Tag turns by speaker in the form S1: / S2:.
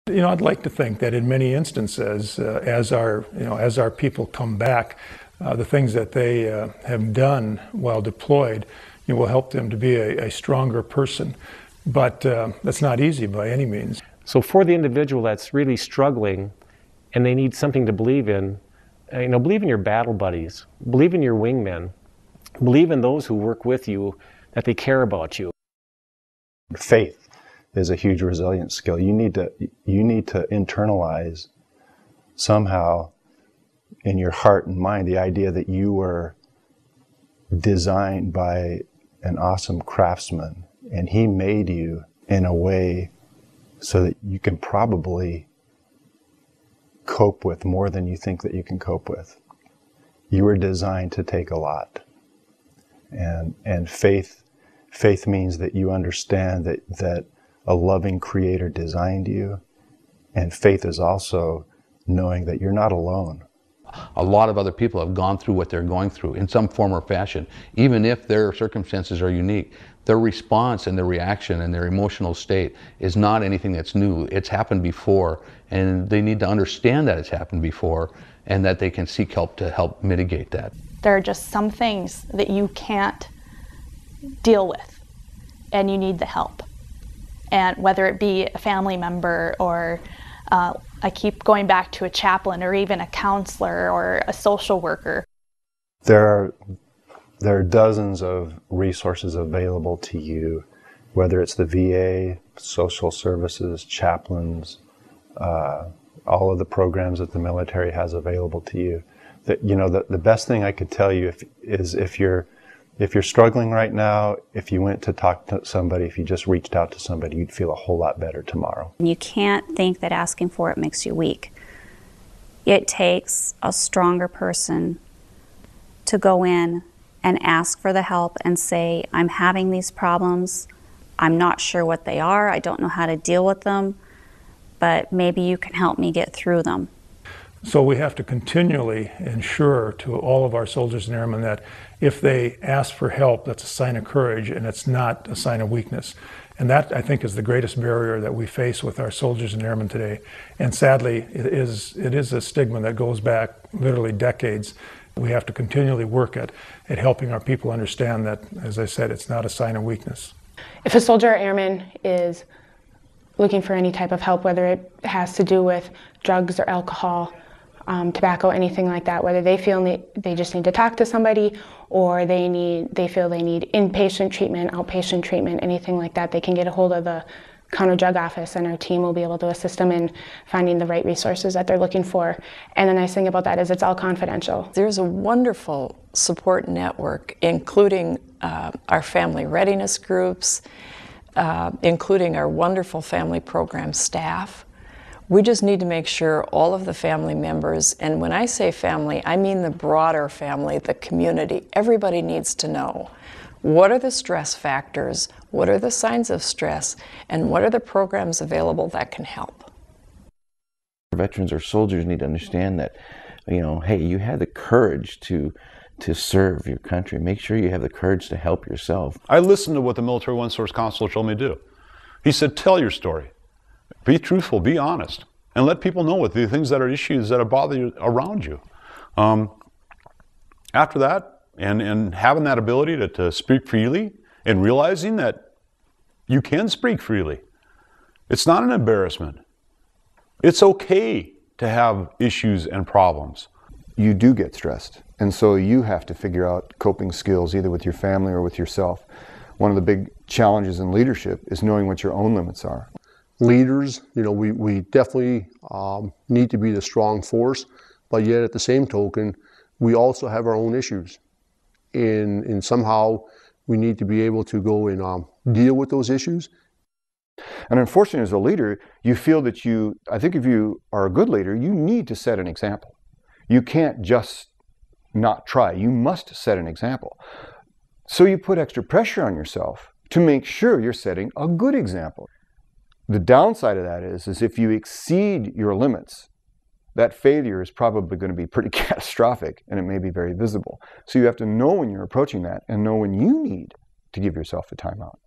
S1: I'd like to think that in many instances, as our people come back, the things that they have done while deployed, will help them to be a stronger person. But that's not easy by any means.
S2: So for the individual that's really struggling and they need something to believe in, believe in your battle buddies, believe in your wingmen, believe in those who work with you, that they care about you.
S3: Faith is a huge resilience skill. You need to internalize somehow in your heart and mind the idea that you were designed by an awesome craftsman, and he made you in a way so that you can probably cope with more than you think that you can cope with. You were designed to take a lot. And faith means that you understand that a loving creator designed you. And faith is also knowing that you're not alone.
S4: A lot of other people have gone through what they're going through in some form or fashion. Even if their circumstances are unique, their response and their reaction and their emotional state is not anything that's new. It's happened before, and they need to understand that it's happened before and that they can seek help to help mitigate that.
S5: There are just some things that you can't deal with, and you need the help. And whether it be a family member or I keep going back to a chaplain or even a counselor or a social worker.
S3: There are dozens of resources available to you, whether it's the VA, social services, chaplains, all of the programs that the military has available to you. The best thing I could tell you is if you're struggling right now, if you went to talk to somebody, if you just reached out to somebody, you'd feel a whole lot better tomorrow.
S6: You can't think that asking for it makes you weak. It takes a stronger person to go in and ask for the help and say, I'm having these problems, I'm not sure what they are, I don't know how to deal with them, but maybe you can help me get through them.
S1: So we have to continually ensure to all of our soldiers and airmen that if they ask for help, that's a sign of courage and it's not a sign of weakness. And that, I think, is the greatest barrier that we face with our soldiers and airmen today. And sadly, it is a stigma that goes back literally decades. We have to continually work at helping our people understand that, as I said, it's not a sign of weakness.
S7: If a soldier or airman is looking for any type of help, whether it has to do with drugs or alcohol, tobacco, anything like that, whether they feel they just need to talk to somebody or they feel they need inpatient treatment, outpatient treatment, anything like that, they can get a hold of the counter drug office and our team will be able to assist them in finding the right resources that they're looking for. And the nice thing about that is it's all confidential.
S8: There's a wonderful support network, including our family readiness groups, including our wonderful family program staff. We just need to make sure all of the family members, and when I say family, I mean the broader family, the community, everybody needs to know what are the stress factors, what are the signs of stress, and what are the programs available that can help.
S9: Veterans or soldiers need to understand that, hey, you had the courage to serve your country. Make sure you have the courage to help yourself.
S10: I listened to what the Military One Source counselor told me to do. He said, tell your story. Be truthful, be honest, and let people know what the things that are issues that bother you around you. After that, and having that ability to speak freely and realizing that you can speak freely. It's not an embarrassment. It's okay to have issues and problems.
S11: You do get stressed, and so you have to figure out coping skills either with your family or with yourself. One of the big challenges in leadership is knowing what your own limits are.
S12: Leaders, we definitely need to be the strong force, but yet at the same token, we also have our own issues. And somehow we need to be able to go and deal with those issues.
S11: And unfortunately, as a leader, you feel that I think if you are a good leader, you need to set an example. You can't just not try. You must set an example. So you put extra pressure on yourself to make sure you're setting a good example. The downside of that is if you exceed your limits, that failure is probably going to be pretty catastrophic and it may be very visible. So you have to know when you're approaching that and know when you need to give yourself a timeout.